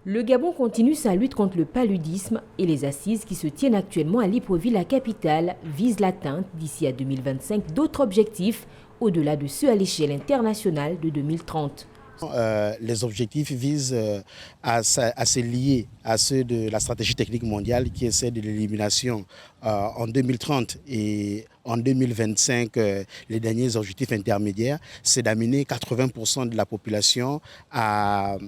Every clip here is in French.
Le Gabon continue sa lutte contre le paludisme et les assises qui se tiennent actuellement à Libreville, la capitale, visent l'atteinte d'ici à 2025 d'autres objectifs au-delà de ceux à l'échelle internationale de 2030. Les objectifs visent à se lier à ceux de la stratégie technique mondiale qui est celle de l'élimination en 2030 et en 2025. Les derniers objectifs intermédiaires, c'est d'amener 80% de la population à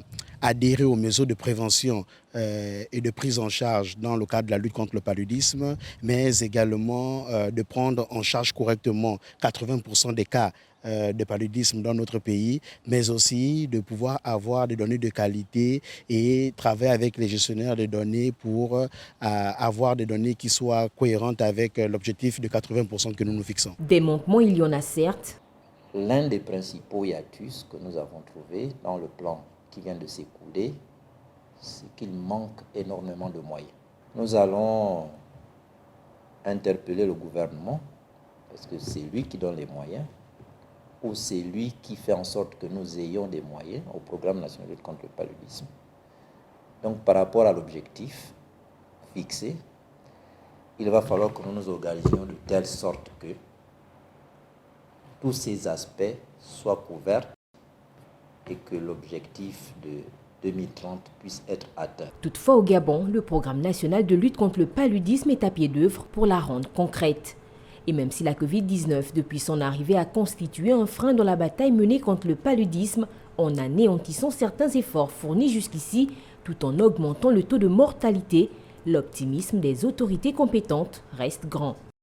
adhérer aux mesures de prévention et de prise en charge dans le cadre de la lutte contre le paludisme, mais également de prendre en charge correctement 80% des cas de paludisme dans notre pays, mais aussi de pouvoir avoir des données de qualité et travailler avec les gestionnaires de données pour avoir des données qui soient cohérentes avec l'objectif de 80% que nous nous fixons. Des manquements, il y en a certes. L'un des principaux hiatus que nous avons trouvé dans le plan qui vient de s'écouler, c'est qu'il manque énormément de moyens. Nous allons interpeller le gouvernement, parce que c'est lui qui donne les moyens, ou c'est lui qui fait en sorte que nous ayons des moyens au programme national de lutte contre le paludisme. Donc par rapport à l'objectif fixé, il va falloir que nous nous organisions de telle sorte que tous ces aspects soient couverts et que l'objectif de 2030 puisse être atteint. Toutefois, au Gabon, le programme national de lutte contre le paludisme est à pied d'œuvre pour la rendre concrète. Et même si la Covid-19, depuis son arrivée, a constitué un frein dans la bataille menée contre le paludisme, en anéantissant certains efforts fournis jusqu'ici, tout en augmentant le taux de mortalité, l'optimisme des autorités compétentes reste grand.